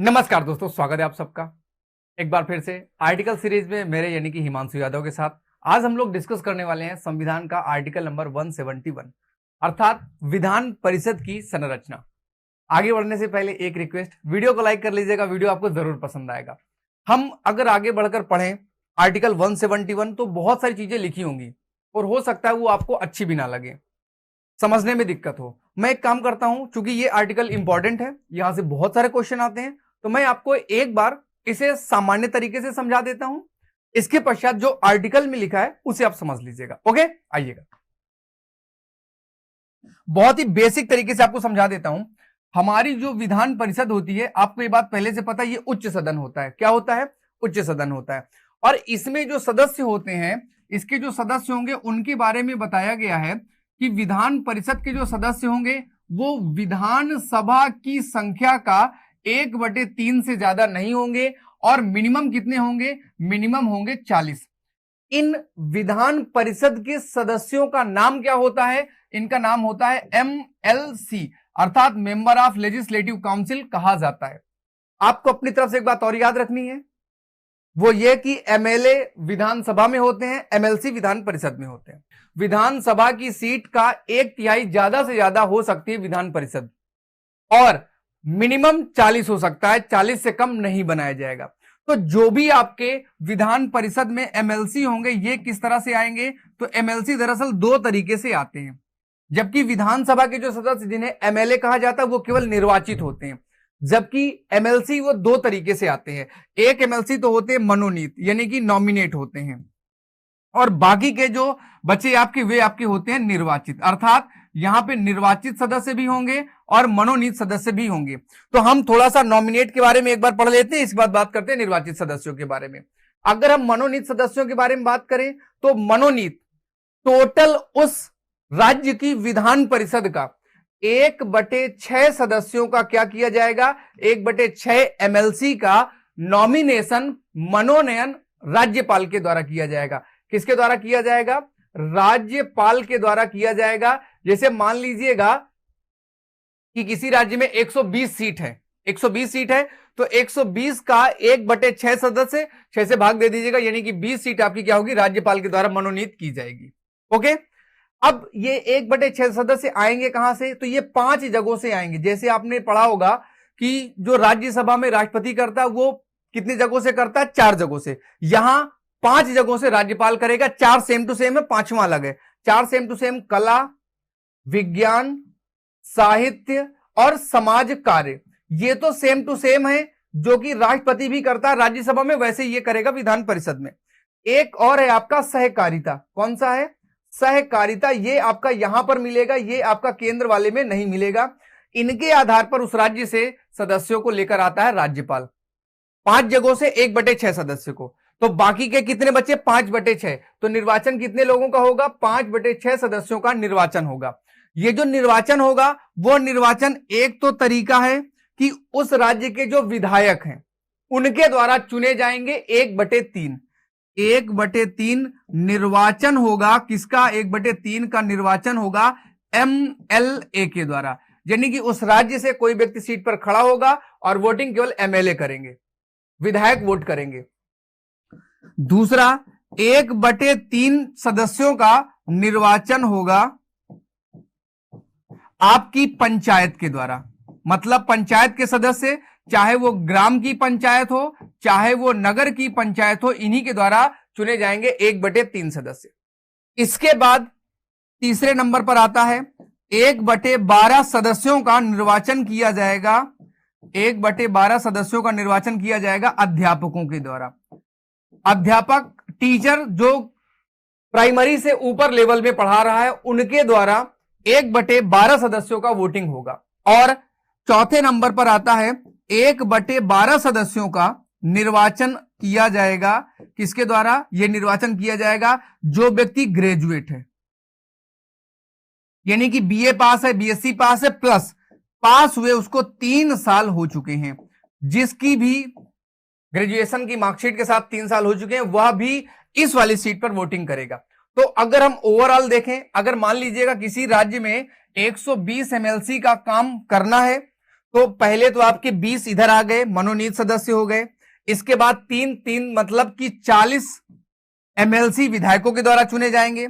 नमस्कार दोस्तों, स्वागत है आप सबका एक बार फिर से आर्टिकल सीरीज में मेरे यानी कि हिमांशु यादव के साथ। आज हम लोग डिस्कस करने वाले हैं संविधान का आर्टिकल नंबर 171 अर्थात विधान परिषद की संरचना। आगे बढ़ने से पहले एक रिक्वेस्ट, वीडियो को लाइक कर लीजिएगा, वीडियो आपको जरूर पसंद आएगा। हम अगर आगे बढ़कर पढ़ें आर्टिकल 171 तो बहुत सारी चीजें लिखी होंगी और हो सकता है वो आपको अच्छी भी ना लगे, समझने में दिक्कत हो। मैं एक काम करता हूं, चूंकि ये आर्टिकल इंपॉर्टेंट है, यहां से बहुत सारे क्वेश्चन आते हैं, तो मैं आपको एक बार इसे सामान्य तरीके से समझा देता हूं। इसके पश्चात जो आर्टिकल में लिखा है उसे आप समझ लीजिएगा। ओके, आइएगा, बहुत ही बेसिक तरीके से आपको समझा देता हूं। हमारी जो विधान परिषद होती है, आपको ये बात पहले से पता है, ये उच्च सदन होता है। क्या होता है? उच्च सदन होता है। और इसमें जो सदस्य होते हैं, इसके जो सदस्य होंगे उनके बारे में बताया गया है कि विधान परिषद के जो सदस्य होंगे वो विधान सभा की संख्या का 1/3 से ज्यादा नहीं होंगे। और मिनिमम कितने होंगे? मिनिमम होंगे 40। इन विधान परिषद के सदस्यों का नाम क्या होता है? इनका नाम होता है MLC अर्थात मेंबर ऑफ लेजिस्लेटिव काउंसिल कहा जाता है। आपको अपनी तरफ से एक बात और याद रखनी है, वो ये कि MLA विधानसभा में होते हैं, MLC विधान परिषद में होते हैं। विधानसभा की सीट का 1/3 ज्यादा से ज्यादा हो सकती है विधान परिषद, और मिनिमम 40 हो सकता है, 40 से कम नहीं बनाया जाएगा। तो जो भी आपके विधान परिषद में MLC होंगे, ये किस तरह से आएंगे? तो MLC दरअसल दो तरीके से आते हैं, जबकि विधानसभा के जो सदस्य जिन्हें MLA कहा जाता है वो केवल निर्वाचित होते हैं, जबकि MLC वो दो तरीके से आते हैं। एक MLC तो होते हैं मनोनीत, यानी कि नॉमिनेट होते हैं, और बाकी के जो बचे आपके वे आपके होते हैं निर्वाचित, अर्थात यहां पे निर्वाचित सदस्य भी होंगे और मनोनीत सदस्य भी होंगे। तो हम थोड़ा सा नॉमिनेट के बारे में एक बार पढ़ लेते हैं, इसके बाद बात करते हैं निर्वाचित सदस्यों के बारे में। अगर हम मनोनीत सदस्यों के बारे में बात करें तो मनोनीत टोटल उस राज्य की विधान परिषद का 1/6 सदस्यों का क्या किया जाएगा? 1/6 MLC का नॉमिनेशन, मनोनयन राज्यपाल के द्वारा किया जाएगा। किसके द्वारा किया जाएगा? राज्यपाल के द्वारा किया जाएगा। जैसे मान लीजिएगा कि किसी राज्य में 120 सीट है, 120 सीट है, तो 120 का 1/6 सदस्य 6 से भाग दे दीजिएगा, यानी कि 20 सीट आपकी क्या होगी? राज्यपाल के द्वारा मनोनीत की जाएगी। ओके, अब ये 1/6 सदस्य आएंगे कहां से? तो ये 5 जगहों से आएंगे। जैसे आपने पढ़ा होगा कि जो राज्यसभा में राष्ट्रपति करता है वो कितनी जगहों से करता है? 4 जगहों से। यहां 5 जगहों से राज्यपाल करेगा। 4 सेम टू सेम है, 5वां अलग है। 4 सेम टू सेम: कला, विज्ञान, साहित्य और समाज कार्य। ये तो सेम टू सेम है, जो कि राष्ट्रपति भी करता है राज्यसभा में, वैसे ये करेगा विधान परिषद में। एक और है आपका सहकारिता। कौन सा है? सहकारिता। ये आपका यहां पर मिलेगा, ये आपका केंद्र वाले में नहीं मिलेगा। इनके आधार पर उस राज्य से सदस्यों को लेकर आता है राज्यपाल। 5 जगहों से 1/6 सदस्य को, तो बाकी के कितने बचे? 5/6। तो निर्वाचन कितने लोगों का होगा? 5/6 सदस्यों का निर्वाचन होगा। ये जो निर्वाचन होगा वो निर्वाचन एक तो तरीका है कि उस राज्य के जो विधायक हैं उनके द्वारा चुने जाएंगे। 1/3 1/3 निर्वाचन होगा। किसका? 1/3 का निर्वाचन होगा MLA के द्वारा, यानी कि उस राज्य से कोई व्यक्ति सीट पर खड़ा होगा और वोटिंग केवल MLA करेंगे, विधायक वोट करेंगे। दूसरा, 1/3 सदस्यों का निर्वाचन होगा आपकी पंचायत के द्वारा। मतलब पंचायत के सदस्य, चाहे वो ग्राम की पंचायत हो चाहे वो नगर की पंचायत हो, इन्हीं के द्वारा चुने जाएंगे 1/3 सदस्य। इसके बाद तीसरे नंबर पर आता है 1/12 सदस्यों का निर्वाचन किया जाएगा। 1/12 सदस्यों का निर्वाचन किया जाएगा अध्यापकों के द्वारा। अध्यापक, टीचर जो प्राइमरी से ऊपर लेवल में पढ़ा रहा है, उनके द्वारा 1/12 सदस्यों का वोटिंग होगा। और चौथे नंबर पर आता है 1/12 सदस्यों का निर्वाचन किया जाएगा। किसके द्वारा यह निर्वाचन किया जाएगा? जो व्यक्ति ग्रेजुएट है, यानी कि BA पास है, BSc पास है, प्लस पास हुए उसको 3 साल हो चुके हैं। जिसकी भी ग्रेजुएशन की मार्कशीट के साथ 3 साल हो चुके हैं, वह भी इस वाली सीट पर वोटिंग करेगा। तो अगर हम ओवरऑल देखें, अगर मान लीजिएगा किसी राज्य में 120 MLC का काम करना है, तो पहले तो आपके 20 इधर आ गए, मनोनीत सदस्य हो गए। इसके बाद 3 मतलब कि 40 एमएलसी विधायकों के द्वारा चुने जाएंगे,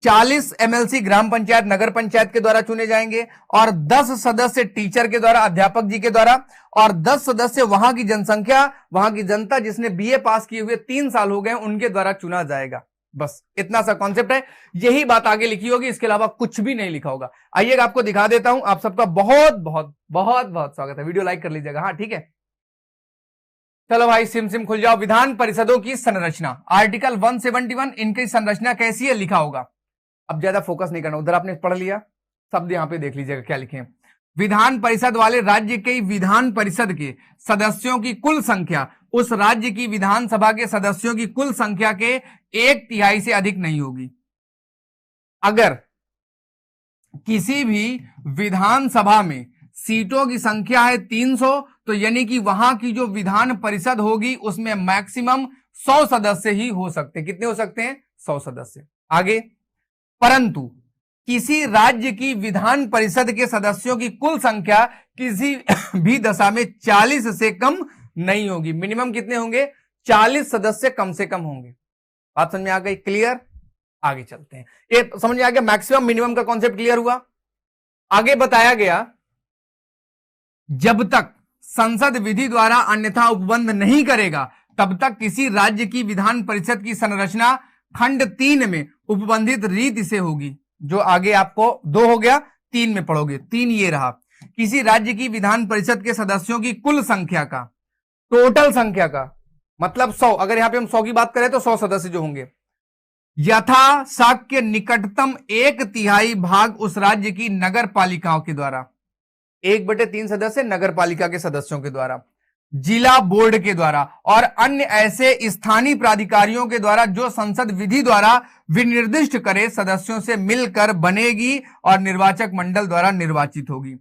40 एमएलसी ग्राम पंचायत नगर पंचायत के द्वारा चुने जाएंगे, और 10 सदस्य टीचर के द्वारा, अध्यापक जी के द्वारा, और 10 सदस्य वहां की जनसंख्या, वहां की जनता जिसने बीए पास किए हुए 3 साल हो गए उनके द्वारा चुना जाएगा। बस इतना सा कॉन्सेप्ट है, यही बात आगे लिखी होगी, इसके अलावा कुछ भी नहीं लिखा होगा। आइए आपको दिखा देता हूं। आप सबका बहुत बहुत बहुत बहुत स्वागत है। वीडियो लाइक कर लीजिएगा, हाँ ठीक है। चलो भाई, सिम सिम खुल जाओ। विधान परिषदों की संरचना, आर्टिकल 171, इनकी संरचना कैसी है लिखा होगा। अब ज्यादा फोकस नहीं करना, उधर आपने पढ़ लिया, शब्द यहां पे देख लीजिएगा क्या लिखे हैं। विधान परिषद वाले राज्य के विधान परिषद के सदस्यों की कुल संख्या उस राज्य की विधानसभा के सदस्यों की कुल संख्या के 1/3 से अधिक नहीं होगी। अगर किसी भी विधानसभा में सीटों की संख्या है 300, तो यानी कि वहां की जो विधान परिषद होगी उसमें मैक्सिमम 100 सदस्य ही हो सकते हैं। कितने हो सकते हैं? 100 सदस्य। आगे, परंतु किसी राज्य की विधान परिषद के सदस्यों की कुल संख्या किसी भी दशा में 40 से कम नहीं होगी। मिनिमम कितने होंगे? 40 सदस्य कम से कम होंगे। बात समझ में आ गई? क्लियर? आगे चलते हैं। ये समझ में आ गया, मैक्सिमम मिनिमम का कॉन्सेप्ट क्लियर हुआ। आगे बताया गया, जब तक संसद विधि द्वारा अन्यथा उपबंध नहीं करेगा तब तक किसी राज्य की विधान परिषद की संरचना खंड 3 में उपबंधित रीति से होगी। जो आगे आपको 2 हो गया, 3 में पढ़ोगे। 3 ये रहा, किसी राज्य की विधान परिषद के सदस्यों की कुल संख्या का, टोटल संख्या का मतलब 100, अगर यहां पे हम 100 की बात करें तो 100 सदस्य जो होंगे, यथा शक्य निकटतम 1/3 भाग उस राज्य की नगर पालिकाओं के द्वारा, 1/3 सदस्य नगर पालिका के सदस्यों के द्वारा, जिला बोर्ड के द्वारा और अन्य ऐसे स्थानीय प्राधिकारियों के द्वारा जो संसद विधि द्वारा विनिर्दिष्ट करे सदस्यों से मिलकर बनेगी और निर्वाचक मंडल द्वारा निर्वाचित होगी।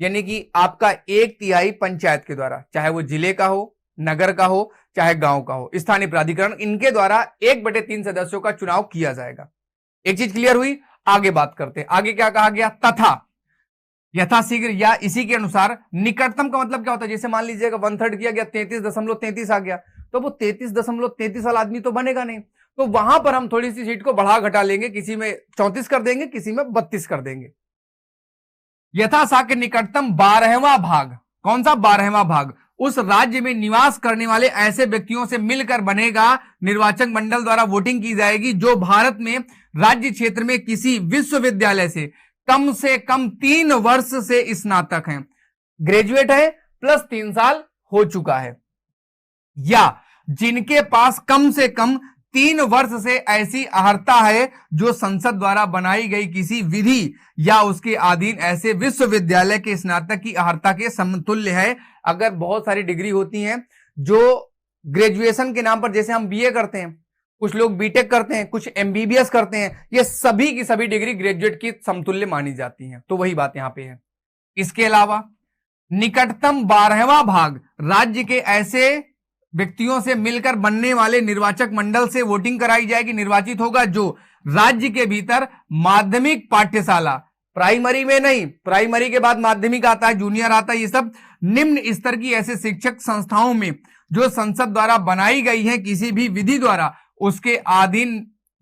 यानी कि आपका 1/3 पंचायत के द्वारा, चाहे वो जिले का हो, नगर का हो, चाहे गांव का हो, स्थानीय प्राधिकरण, इनके द्वारा 1/3 सदस्यों का चुनाव किया जाएगा। एक चीज क्लियर हुई। आगे बात करते हैं। आगे क्या कहा गया? तथा यथाशीघ्र या इसी के अनुसार, निकटतम का मतलब क्या होता है? जैसे मान लीजिएगा 1/3 किया गया, 33.33 आ गया, तो वो 33.33 वाला आदमी तो बनेगा नहीं, तो वहां पर हम थोड़ी सी सीट को बढ़ा घटा लेंगे, किसी में 34 कर देंगे, किसी में 32 कर देंगे। यथाशाक्य निकटतम 12वां भाग, कौन सा 12वां भाग? उस राज्य में निवास करने वाले ऐसे व्यक्तियों से मिलकर बनेगा। निर्वाचक मंडल द्वारा वोटिंग की जाएगी जो भारत में राज्य क्षेत्र में किसी विश्वविद्यालय से कम 3 वर्ष से स्नातक हैं, ग्रेजुएट है प्लस 3 साल हो चुका है, या जिनके पास कम से कम 3 वर्ष से ऐसी अर्हता है जो संसद द्वारा बनाई गई किसी विधि या उसके अधीन ऐसे विश्वविद्यालय के स्नातक की अर्हता के समतुल्य है। अगर बहुत सारी डिग्री होती हैं जो ग्रेजुएशन के नाम पर, जैसे हम बीए करते हैं, कुछ लोग बीटेक करते हैं, कुछ एमबीबीएस करते हैं, ये सभी की सभी डिग्री ग्रेजुएट की समतुल्य मानी जाती हैं। तो वही बात यहां पे है। इसके अलावा निकटतम 12वां भाग राज्य के ऐसे व्यक्तियों से मिलकर बनने वाले निर्वाचक मंडल से वोटिंग कराई जाएगी, निर्वाचित होगा जो राज्य के भीतर माध्यमिक पाठ्यशाला, प्राइमरी में नहीं, प्राइमरी के बाद माध्यमिक आता है, जूनियर आता है, ये सब निम्न स्तर की ऐसे शिक्षक संस्थाओं में जो संसद द्वारा बनाई गई है किसी भी विधि द्वारा उसके अधीन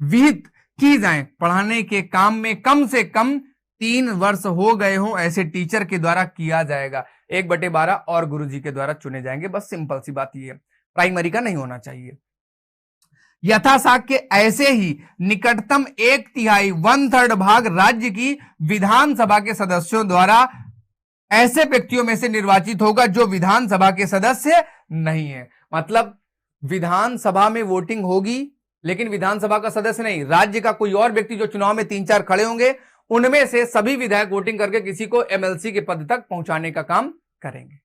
विहित की जाए, पढ़ाने के काम में कम से कम 3 वर्ष हो गए हो ऐसे टीचर के द्वारा किया जाएगा। 1/12 और गुरुजी के द्वारा चुने जाएंगे। बस सिंपल सी बात ये है, प्राइमरी का नहीं होना चाहिए। यथाशाक्य ऐसे ही निकटतम 1/3 1/3 भाग राज्य की विधानसभा के सदस्यों द्वारा ऐसे व्यक्तियों में से निर्वाचित होगा जो विधानसभा के सदस्य नहीं है। मतलब विधानसभा में वोटिंग होगी लेकिन विधानसभा का सदस्य नहीं, राज्य का कोई और व्यक्ति जो चुनाव में 3-4 खड़े होंगे उनमें से सभी विधायक वोटिंग करके किसी को एमएलसी के पद तक पहुंचाने का काम करेंगे।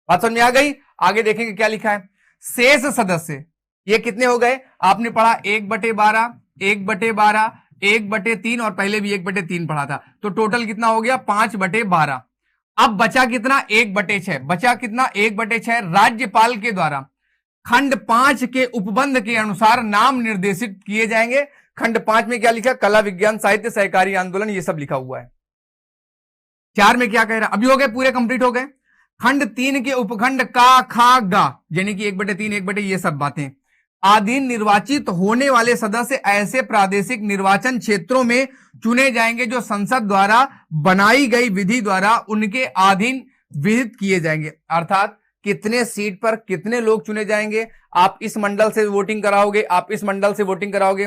बात समझ में आ गई? आगे देखेंगे क्या लिखा है। शेष सदस्य ये कितने हो गए? आपने पढ़ा 1/12, 1/12, 1/3 और पहले भी 1/3 पढ़ा था, तो टोटल कितना हो गया? 5/12। अब बचा कितना? 1/6। बचा कितना? 1/6 राज्यपाल के द्वारा खंड 5 के उपबंध के अनुसार नाम निर्देशित किए जाएंगे। खंड 5 में क्या लिखा? कला, विज्ञान, साहित्य, सहकारी आंदोलन, ये सब लिखा हुआ है। 4 में क्या कह रहा है? अभी हो गए, पूरे कंप्लीट हो गए। खंड 3 के उपखंड का, खा, गा, यानी कि 1/3 1/, ये सब बातें, अधीन निर्वाचित होने वाले सदस्य ऐसे प्रादेशिक निर्वाचन क्षेत्रों में चुने जाएंगे जो संसद द्वारा बनाई गई विधि द्वारा उनके अधीन विहित किए जाएंगे। अर्थात कितने सीट पर कितने लोग चुने जाएंगे, आप इस मंडल से वोटिंग कराओगे, आप इस मंडल से वोटिंग कराओगे।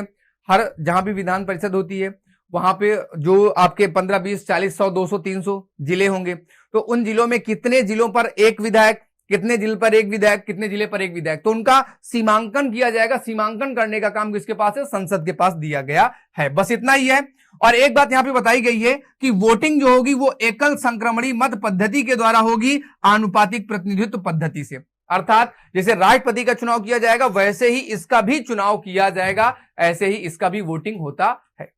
हर जहां भी विधान परिषद होती है वहां पे जो आपके 15, 20, 40, 100, 200, 300 जिले होंगे, तो उन जिलों में कितने जिलों पर एक विधायक, कितने जिले पर एक विधायक, कितने जिले पर एक विधायक, तो उनका सीमांकन किया जाएगा। सीमांकन करने का काम किसके पास है? संसद के पास दिया गया है। बस इतना ही है। और एक बात यहां पे बताई गई है कि वोटिंग जो होगी वो एकल संक्रमणी मत पद्धति के द्वारा होगी, आनुपातिक प्रतिनिधित्व पद्धति से। अर्थात जैसे राष्ट्रपति का चुनाव किया जाएगा वैसे ही इसका भी चुनाव किया जाएगा, ऐसे ही इसका भी वोटिंग होता है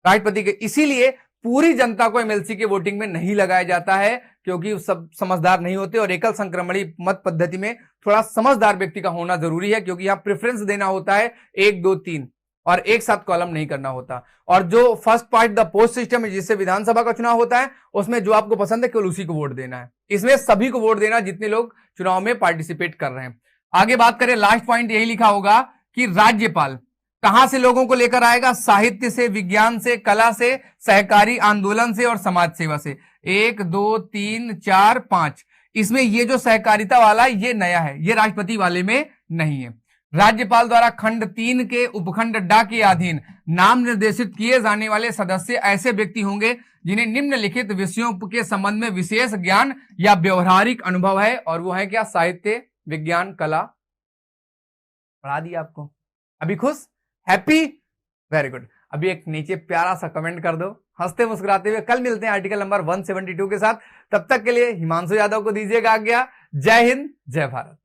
राष्ट्रपति के। इसीलिए पूरी जनता को एमएलसी के वोटिंग में नहीं लगाया जाता है, क्योंकि सब समझदार नहीं होते, और एकल संक्रमणी मत पद्धति में थोड़ा समझदार व्यक्ति का होना जरूरी है, क्योंकि यहां प्रेफरेंस देना होता है 1, 2, 3 और एक साथ कॉलम नहीं करना होता। और जो first part the post system है जिससे विधानसभा का चुनाव होता है, उसमें जो आपको पसंद है केवल उसी को वोट देना है। इसमें सभी को वोट देना जितने लोग चुनाव में पार्टिसिपेट कर रहे हैं। आगे बात करें, लास्ट पॉइंट यही लिखा होगा कि राज्यपाल कहां से लोगों को लेकर आएगा? साहित्य से, विज्ञान से, कला से, सहकारी आंदोलन से और समाज सेवा से। 1, 2, 3, 4, 5। इसमें ये जो सहकारिता वाला ये नया है, ये राष्ट्रपति वाले में नहीं है। राज्यपाल द्वारा खंड 3 के उपखंड डा के अधीन नाम निर्देशित किए जाने वाले सदस्य ऐसे व्यक्ति होंगे जिन्हें निम्नलिखित विषयों के संबंध में विशेष ज्ञान या व्यवहारिक अनुभव है, और वो है क्या? साहित्य, विज्ञान, कला। पढ़ा दिया आपको। अभी खुश? हैप्पी? Very good. अभी एक नीचे प्यारा सा कमेंट कर दो हंसते मुस्कुराते हुए। कल मिलते हैं आर्टिकल नंबर 172 के साथ। तब तक के लिए हिमांशु यादव को दीजिएगा आज्ञा। जय हिंद, जय भारत।